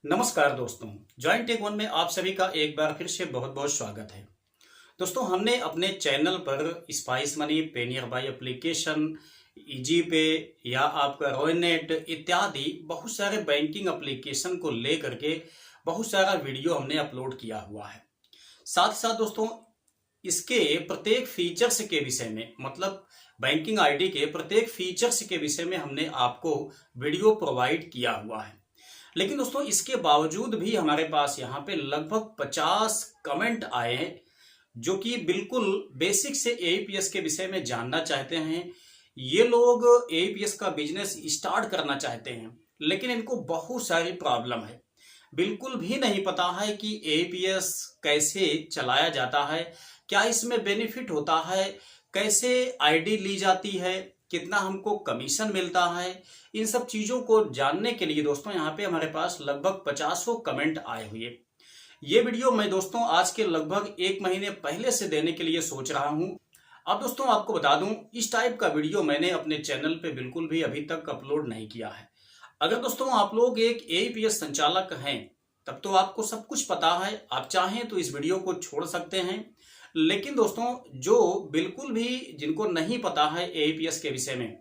नमस्कार दोस्तों, joint take one में आप सभी का एक बार फिर से बहुत बहुत स्वागत है। दोस्तों, हमने अपने चैनल पर spice Money, Payeer by application, easy पे या आपका रोयनेट इत्यादि बहुत सारे बैंकिंग एप्लीकेशन को लेकर के बहुत सारा वीडियो हमने अपलोड किया हुआ है। साथ ही साथ दोस्तों, इसके प्रत्येक फीचर्स के विषय में, मतलब बैंकिंग आईडी के प्रत्येक फीचर्स के विषय में हमने आपको वीडियो प्रोवाइड किया हुआ है। लेकिन दोस्तों, इसके बावजूद भी हमारे पास यहाँ पे लगभग 50 कमेंट आए हैं जो कि बिल्कुल बेसिक से एईपीएस के विषय में जानना चाहते हैं। ये लोग एईपीएस का बिजनेस स्टार्ट करना चाहते हैं, लेकिन इनको बहुत सारी प्रॉब्लम है। बिल्कुल भी नहीं पता है कि एईपीएस कैसे चलाया जाता है, क्या इसमें बेनिफिट होता है, कैसे आईडी ली जाती है, कितना हमको कमीशन मिलता है। इन सब चीजों को जानने के लिए दोस्तों यहाँ पे हमारे पास लगभग 50 कमेंट आए हुए। ये वीडियो मैं दोस्तों आज के लगभग 1 महीने पहले से देने के लिए सोच रहा हूँ। अब दोस्तों आपको बता दूं, इस टाइप का वीडियो मैंने अपने चैनल पे बिल्कुल भी अभी तक अपलोड नहीं किया है। अगर दोस्तों आप लोग एक एईपीएस संचालक हैं तब तो आपको सब कुछ पता है, आप चाहें तो इस वीडियो को छोड़ सकते हैं। लेकिन दोस्तों, जो बिल्कुल भी जिनको नहीं पता है एईपीएस के विषय में,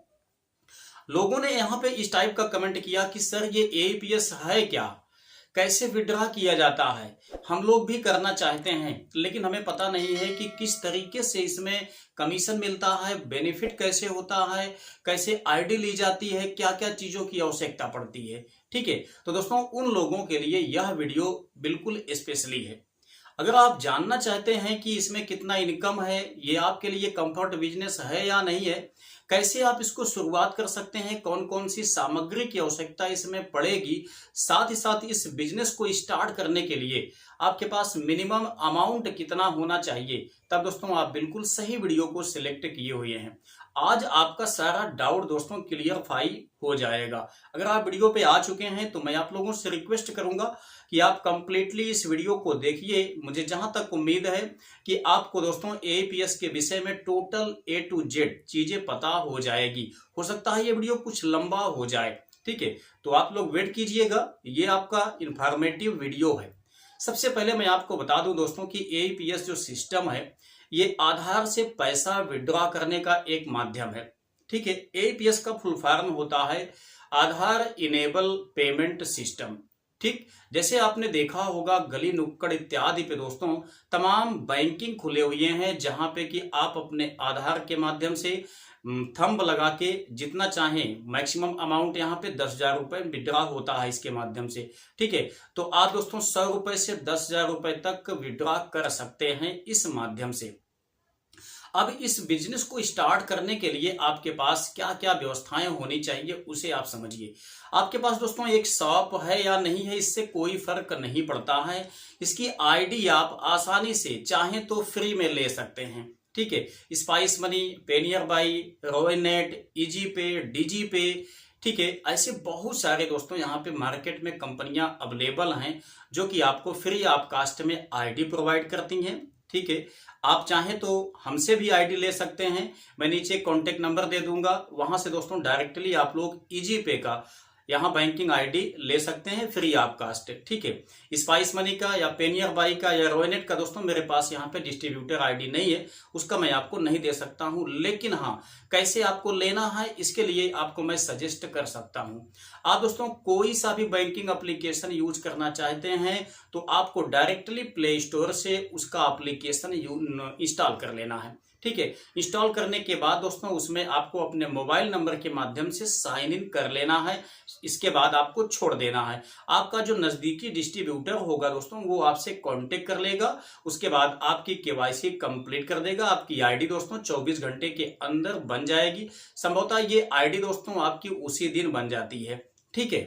लोगों ने यहाँ पे इस टाइप का कमेंट किया कि सर ये एईपीएस है क्या, कैसे विड्रॉ किया जाता है, हम लोग भी करना चाहते हैं लेकिन हमें पता नहीं है कि किस तरीके से इसमें कमीशन मिलता है, बेनिफिट कैसे होता है, कैसे आईडी ली जाती है, क्या क्या चीजों की आवश्यकता पड़ती है। ठीक है, तो दोस्तों उन लोगों के लिए यह वीडियो बिल्कुल स्पेशली है। अगर आप जानना चाहते हैं कि इसमें कितना इनकम है, ये आपके लिए कंफर्ट बिजनेस है या नहीं है, कैसे आप इसको शुरुआत कर सकते हैं, कौन कौन सी सामग्री की आवश्यकता इसमें पड़ेगी, साथ ही साथ इस बिजनेस को स्टार्ट करने के लिए आपके पास मिनिमम अमाउंट कितना होना चाहिए, तब दोस्तों आप बिल्कुल सही वीडियो को सिलेक्ट किए हुए हैं। आज आपका सारा डाउट दोस्तों क्लियरफाई हो जाएगा। अगर आप वीडियो पे आ चुके हैं तो मैं आप लोगों से रिक्वेस्ट करूंगा कि आप कंप्लीटली इस वीडियो को देखिए। मुझे जहां तक उम्मीद है कि आपको दोस्तों एईपीएस के विषय में टोटल A to Z चीजें पता हो जाएगी। हो सकता है ये वीडियो कुछ लंबा हो जाए, ठीक है, तो आप लोग वेट कीजिएगा। ये आपका इंफॉर्मेटिव वीडियो है। सबसे पहले मैं आपको बता दूं दोस्तों कि एईपीएस जो सिस्टम है, ये आधार से पैसा विड्रॉ करने का एक माध्यम है। ठीक है, एईपीएस का फुल फॉर्म होता है आधार इनेबल पेमेंट सिस्टम। ठीक, जैसे आपने देखा होगा गली नुक्कड़ इत्यादि पे दोस्तों तमाम बैंकिंग खुले हुए हैं, जहां पे कि आप अपने आधार के माध्यम से थंब लगा के जितना चाहें, मैक्सिमम अमाउंट यहाँ पे 10,000 रुपए विड्रॉ होता है इसके माध्यम से। ठीक है, तो आप दोस्तों 100 रुपए से 10,000 रुपए तक विड्रॉ कर सकते हैं इस माध्यम से। अब इस बिजनेस को स्टार्ट करने के लिए आपके पास क्या क्या व्यवस्थाएं होनी चाहिए उसे आप समझिए। आपके पास दोस्तों एक शॉप है या नहीं है, इससे कोई फर्क नहीं पड़ता है। इसकी आईडी आप आसानी से चाहें तो फ्री में ले सकते हैं। ठीक है, Spice Money, PayNearby, Roinet, easy pay, DigiPay, ठीक है, ऐसे बहुत सारे दोस्तों यहाँ पे मार्केट में कंपनियां अवेलेबल हैं जो कि आपको फ्री ऑफ कास्ट में आईडी प्रोवाइड करती हैं। ठीक है, आप चाहें तो हमसे भी आईडी ले सकते हैं। मैं नीचे कॉन्टेक्ट नंबर दे दूंगा, वहां से दोस्तों डायरेक्टली आप लोग इजी पे का यहाँ बैंकिंग आईडी ले सकते हैं फ्री ऑफ कास्ट। ठीक है, स्पाइस मनी का या पेनियर बाई का या रोयनेट का दोस्तों मेरे पास यहाँ पे डिस्ट्रीब्यूटर आईडी नहीं है, उसका मैं आपको नहीं दे सकता हूँ। लेकिन हाँ, कैसे आपको लेना है इसके लिए आपको मैं सजेस्ट कर सकता हूँ। आप दोस्तों कोई सा भी बैंकिंग एप्लीकेशन यूज करना चाहते हैं तो आपको डायरेक्टली प्ले स्टोर से उसका एप्लीकेशन इंस्टॉल कर लेना है। ठीक है, इंस्टॉल करने के बाद दोस्तों उसमें आपको अपने मोबाइल नंबर के माध्यम से साइन इन कर लेना है। इसके बाद आपको छोड़ देना है। आपका जो नजदीकी डिस्ट्रीब्यूटर होगा दोस्तों वो आपसे कांटेक्ट कर लेगा, उसके बाद आपकी केवाईसी कंप्लीट कर देगा। आपकी आईडी दोस्तों 24 घंटे के अंदर बन जाएगी। संभवतः ये आईडी दोस्तों आपकी उसी दिन बन जाती है। ठीक है,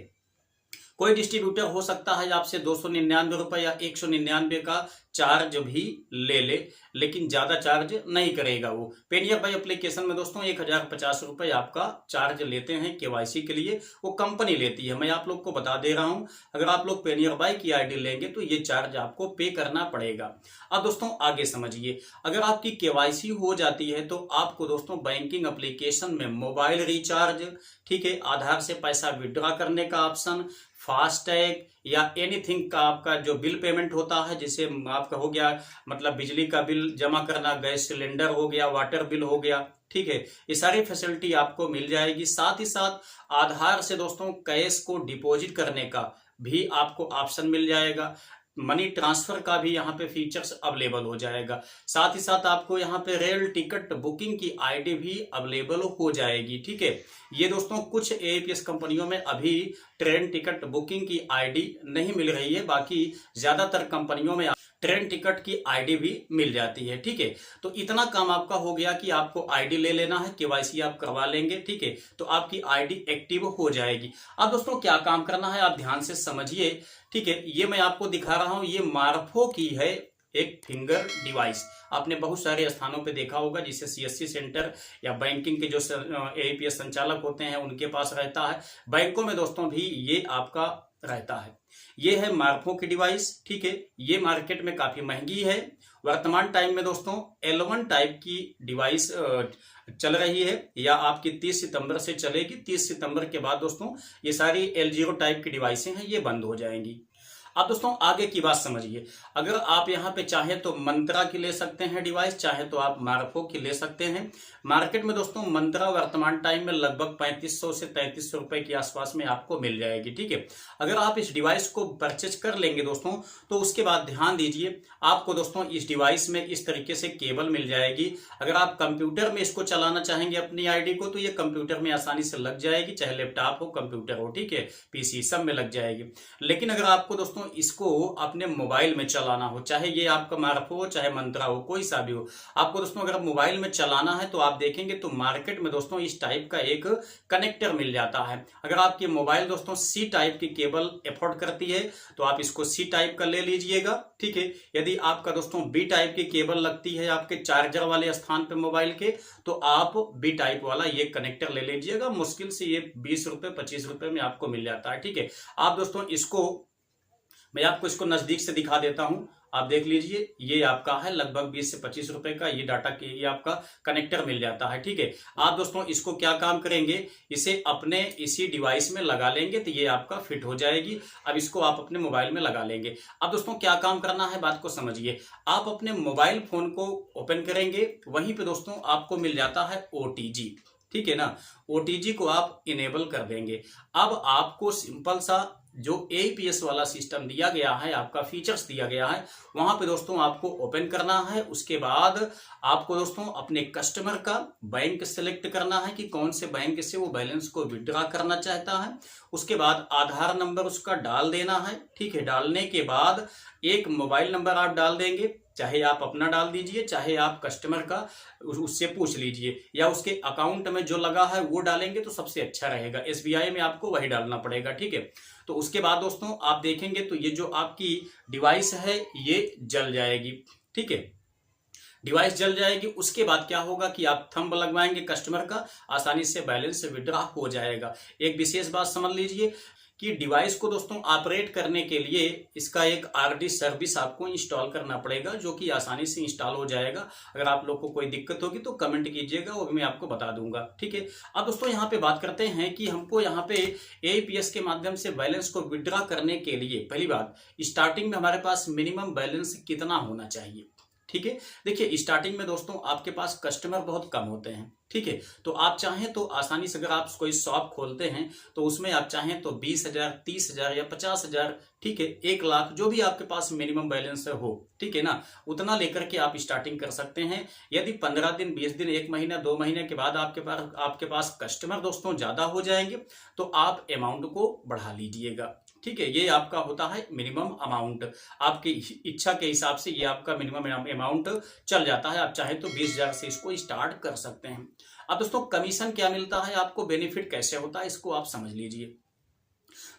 कोई डिस्ट्रीब्यूटर हो सकता है आपसे 299 रुपए या 199 का चार्ज भी ले ले, लेकिन ज्यादा चार्ज नहीं करेगा वो। पेनियर बाई एप्लीकेशन में दोस्तों 1,050 रुपए आपका चार्ज लेते हैं केवाईसी के लिए, वो कंपनी लेती है। मैं आप लोग को बता दे रहा हूं, अगर आप लोग पेनियर बाई की आईडी लेंगे तो ये चार्ज आपको पे करना पड़ेगा। अब दोस्तों आगे समझिए, अगर आपकी केवाईसी हो जाती है तो आपको दोस्तों बैंकिंग एप्लीकेशन में मोबाइल रिचार्ज, ठीक है, आधार से पैसा विड्रॉ करने का ऑप्शन, फास्टैग या एनीथिंग का आपका जो बिल पेमेंट होता है, जिसे आपका हो गया मतलब बिजली का बिल जमा करना, गैस सिलेंडर हो गया, वाटर बिल हो गया, ठीक है, ये सारी फैसिलिटी आपको मिल जाएगी। साथ ही साथ आधार से दोस्तों कैश को डिपॉजिट करने का भी आपको ऑप्शन मिल जाएगा। मनी ट्रांसफर का भी यहाँ पे फीचर्स अवेलेबल हो जाएगा। साथ ही साथ आपको यहाँ पे रेल टिकट बुकिंग की आईडी भी अवेलेबल हो जाएगी, ठीक है। ये दोस्तों कुछ एपीएस कंपनियों में अभी ट्रेन टिकट बुकिंग की आईडी नहीं मिल रही है, बाकी ज्यादातर कंपनियों में ट्रेन टिकट की आईडी भी मिल जाती है, ठीक है। तो इतना काम आपका हो गया कि आपको आईडी ले लेना है, केवाईसी आप करवा लेंगे, ठीक है, तो आपकी आईडी एक्टिव हो जाएगी। अब दोस्तों क्या काम करना है आप ध्यान से समझिए, ठीक है। ये मैं आपको दिखा रहा हूं, ये मार्फो की है एक फिंगर डिवाइस। आपने बहुत सारे स्थानों पे देखा होगा, जिसे सीएससी सेंटर या बैंकिंग के जो एपीएस संचालक होते हैं उनके पास रहता है। बैंकों में दोस्तों भी ये आपका रहता है। ये है मार्फो की डिवाइस, ठीक है। ये मार्केट में काफी महंगी है। वर्तमान टाइम में दोस्तों L1 टाइप की डिवाइस चल रही है, या आपकी 30 सितंबर से चलेगी। 30 सितंबर के बाद दोस्तों ये सारी L0 टाइप की डिवाइसें हैं, ये बंद हो जाएंगी। अब दोस्तों आगे की बात समझिए, अगर आप यहाँ पे चाहे तो मंत्रा की ले सकते हैं डिवाइस, चाहे तो आप मार्फो की ले सकते हैं। मार्केट में दोस्तों मंत्रा वर्तमान टाइम में लगभग 3500 से 3300 रुपए के आसपास में आपको मिल जाएगी, ठीक है। अगर आप इस डिवाइस को परचेज कर लेंगे दोस्तों, तो उसके बाद ध्यान दीजिए, आपको दोस्तों इस डिवाइस में इस तरीके से केबल मिल जाएगी। अगर आप कंप्यूटर में इसको चलाना चाहेंगे अपनी आईडी को, तो ये कंप्यूटर में आसानी से लग जाएगी, चाहे लैपटॉप हो, कंप्यूटर हो, ठीक है, पीसी, सब में लग जाएगी। लेकिन अगर आपको दोस्तों इसको अपने मोबाइल में चलाना हो, चाहे ये आपका मार्फो हो, चाहे मंत्रा हो, कोई सा भी हो, आपको दोस्तों अगर मोबाइल में चलाना है तो आप देखेंगे तो मार्केट में दोस्तों इस टाइप का एक कनेक्टर मिल जाता है। अगर आपकी मोबाइल दोस्तों सी टाइप की केबल एफोर्ड करती है तो आप इसको सी टाइप का ले लीजिएगा, ठीक है। यदि आपका दोस्तों बी टाइप की केबल लगती है आपके चार्जर वाले स्थान पे मोबाइल के, तो आप बी टाइप वाला ये कनेक्टर ले लीजिएगा। मुश्किल से ये 20 रुपए 25 रुपए में आपको मिल जाता है, ठीक है। आप दोस्तों इसको मैं आपको इसको नजदीक से दिखा देता हूं, आप देख लीजिए, ये आपका है लगभग 20 से 25 रुपए का ये डाटा के ये आपका कनेक्टर मिल जाता है, ठीक है। आप दोस्तों इसको क्या काम करेंगे, इसे अपने इसी डिवाइस में लगा लेंगे तो ये आपका फिट हो जाएगी। अब इसको आप अपने मोबाइल में लगा लेंगे। अब दोस्तों क्या काम करना है, बात को समझिए। आप अपने मोबाइल फोन को ओपन करेंगे, वहीं पे दोस्तों आपको मिल जाता है OTG, ठीक है ना। OTG को आप इनेबल कर देंगे। अब आपको सिंपल सा जो एपीएस वाला सिस्टम दिया गया है, आपका फीचर्स दिया गया है, वहां पे दोस्तों आपको ओपन करना है। उसके बाद आपको दोस्तों अपने कस्टमर का बैंक सेलेक्ट करना है कि कौन से बैंक से वो बैलेंस को विड्रॉ करना चाहता है। उसके बाद आधार नंबर उसका डाल देना है, ठीक है। डालने के बाद एक मोबाइल नंबर आप डाल देंगे, चाहे आप अपना डाल दीजिए, चाहे आप कस्टमर का उससे पूछ लीजिए, या उसके अकाउंट में जो लगा है वो डालेंगे तो सबसे अच्छा रहेगा। SBI में आपको वही डालना पड़ेगा, ठीक है। तो उसके बाद दोस्तों आप देखेंगे तो ये जो आपकी डिवाइस है ये जल जाएगी, ठीक है। डिवाइस जल जाएगी। उसके बाद क्या होगा कि आप थंब लगवाएंगे कस्टमर का, आसानी से बैलेंस विड्रॉ हो जाएगा। एक विशेष बात समझ लीजिए कि डिवाइस को दोस्तों ऑपरेट करने के लिए इसका एक RD सर्विस आपको इंस्टॉल करना पड़ेगा, जो कि आसानी से इंस्टॉल हो जाएगा। अगर आप लोग को कोई दिक्कत होगी तो कमेंट कीजिएगा, वो भी मैं आपको बता दूंगा, ठीक है। अब दोस्तों यहाँ पे बात करते हैं कि हमको यहाँ पे APS के माध्यम से बैलेंस को विड्रॉ करने के लिए पहली बात, स्टार्टिंग में हमारे पास मिनिमम बैलेंस कितना होना चाहिए, ठीक है। देखिए स्टार्टिंग में दोस्तों आपके पास कस्टमर बहुत कम होते हैं, ठीक है। तो आप चाहें तो आसानी से, अगर आप कोई शॉप खोलते हैं तो उसमें आप चाहें तो 20,000, 30,000 या 50,000, ठीक है, 1 लाख, जो भी आपके पास मिनिमम बैलेंस हो, ठीक है ना, उतना लेकर के आप स्टार्टिंग कर सकते हैं। यदि 15 दिन, 20 दिन, 1 महीना, 2 महीने के बाद आपके पास कस्टमर दोस्तों ज्यादा हो जाएंगे तो आप अमाउंट को बढ़ा लीजिएगा, ठीक है। ये आपका होता है मिनिमम अमाउंट, आपकी इच्छा के हिसाब से ये आपका मिनिमम अमाउंट चल जाता है। आप चाहे तो 20,000 से इसको स्टार्ट कर सकते हैं। अब दोस्तों कमीशन क्या मिलता है आपको, बेनिफिट कैसे होता है, इसको आप समझ लीजिए।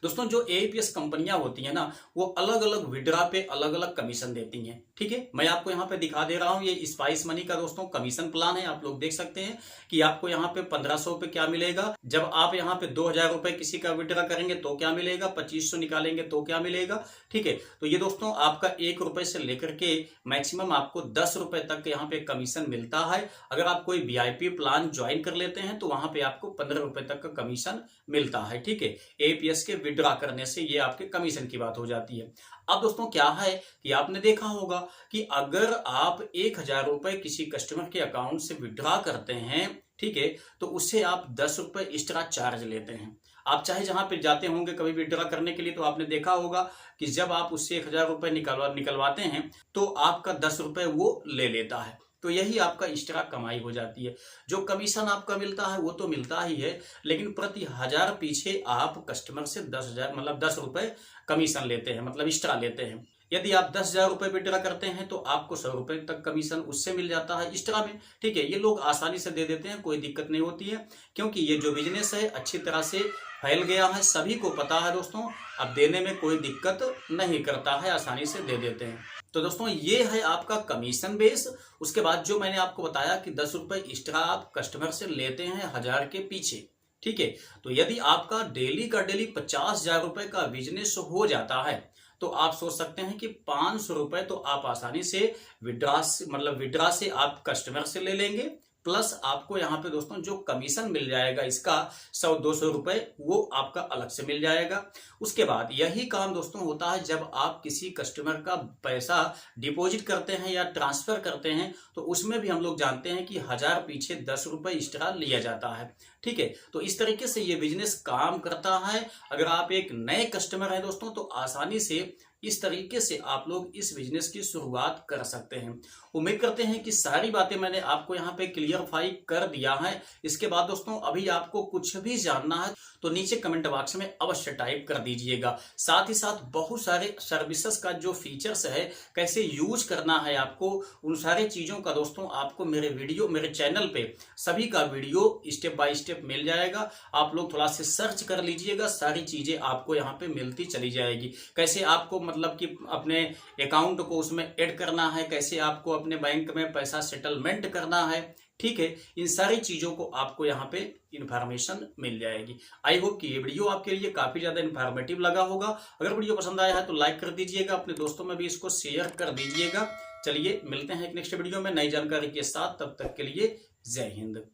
दोस्तों जो APS कंपनियां होती हैं ना, वो अलग अलग विड्रा पे अलग अलग कमीशन देती हैं, ठीक है। मैं आपको यहाँ पे दिखा दे रहा हूँ, ये स्पाइस मनी का दोस्तों कमीशन प्लान है। आप लोग देख सकते हैं कि आपको यहाँ पे 1500 पे क्या मिलेगा, जब आप यहाँ पे 2000 रुपए किसी का विड्रा करेंगे तो क्या मिलेगा, 2500 निकालेंगे तो क्या मिलेगा, ठीक है। तो ये दोस्तों आपका 1 रुपए से लेकर के मैक्सिमम आपको 10 रुपए तक यहाँ पे कमीशन मिलता है। अगर आप कोई VIP प्लान ज्वाइन कर लेते हैं तो वहां पे आपको 15 रुपए तक का कमीशन मिलता है, ठीक है, APS के विड्रॉ करने से ये आपके कमीशन की बात हो जाती है। अब दोस्तों क्या है कि आपने देखा होगा कि अगर आप 1000 रुपए किसी कस्टमर के अकाउंट से विड्रॉ करते हैं, ठीक है, तो उससे आप 10 रुपए एक्स्ट्रा चार्ज लेते हैं। आप चाहे जहां पे जाते होंगे कभी विड्रॉ करने के लिए, तो आपने देखा होगा कि जब आप उससे 1000 रुपए निकलवाते हैं तो आपका 10 रुपए वो ले लेता है। तो यही आपका एक्स्ट्रा कमाई हो जाती है। जो कमीशन आपका मिलता है वो तो मिलता ही है, लेकिन प्रति 1000 पीछे आप कस्टमर से 10,000 मतलब 10 रुपए कमीशन लेते हैं, मतलब एक्स्ट्रा लेते हैं। यदि आप 10,000 रुपए विड्रॉ करते हैं तो आपको 100 रुपए तक कमीशन उससे मिल जाता है एक्स्ट्रा में। ठीक है, ये लोग आसानी से दे देते हैं, कोई दिक्कत नहीं होती है, क्योंकि ये जो बिजनेस है अच्छी तरह से फैल गया है, सभी को पता है दोस्तों। अब देने में कोई दिक्कत नहीं करता है, आसानी से दे देते हैं। तो दोस्तों ये है आपका कमीशन बेस। उसके बाद जो मैंने आपको बताया कि 10 रुपए एक्स्ट्रा आप कस्टमर से लेते हैं 1000 के पीछे। ठीक है, तो यदि आपका डेली का डेली 50,000 रुपए का बिजनेस हो जाता है तो आप सोच सकते हैं कि 500 रुपए तो आप आसानी से विड्रॉ से आप कस्टमर से ले लेंगे, प्लस आपको यहाँ पे दोस्तों जो कमीशन मिल जाएगा इसका 100-200 रुपए वो आपका अलग से मिल जाएगा। उसके बाद यही काम दोस्तों होता है जब आप किसी कस्टमर का पैसा डिपॉजिट करते हैं या ट्रांसफर करते हैं, तो उसमें भी हम लोग जानते हैं कि 1000 पीछे 10 रुपए एक्स्ट्रा लिया जाता है। ठीक है, तो इस तरीके से ये बिजनेस काम करता है। अगर आप एक नए कस्टमर हैं दोस्तों तो आसानी से इस तरीके से आप लोग इस बिजनेस की शुरुआत कर सकते हैं। उम्मीद करते हैं कि सारी बातें मैंने आपको यहाँ पे क्लियरफाई कर दिया है। इसके बाद दोस्तों अभी आपको कुछ भी जानना है तो नीचे कमेंट बॉक्स में अवश्य टाइप कर दीजिएगा। साथ ही साथ बहुत सारे सर्विसेज का जो फीचर्स है, कैसे यूज करना है आपको, उन सारे चीजों का दोस्तों आपको मेरे चैनल पे सभी का वीडियो स्टेप बाय स्टेप मिल जाएगा। आप लोग थोड़ा से सर्च कर लीजिएगा, सारी चीजें आपको यहाँ पे मिलती चली जाएगी। कैसे आपको मतलब कि अपने अकाउंट को उसमें ऐड करना है, कैसे आपको अपने बैंक में पैसा सेटलमेंट करना है। ठीक है, इन सारी चीजों को आपको यहाँ पे इंफॉर्मेशन मिल जाएगी। आई होप कि ये वीडियो आपके लिए काफी ज्यादा इंफॉर्मेटिव लगा होगा। अगर वीडियो पसंद आया है तो लाइक कर दीजिएगा, अपने दोस्तों में भी इसको शेयर कर दीजिएगा। चलिए मिलते हैं एक नेक्स्ट वीडियो में नई जानकारी के साथ, तब तक के लिए जय हिंद।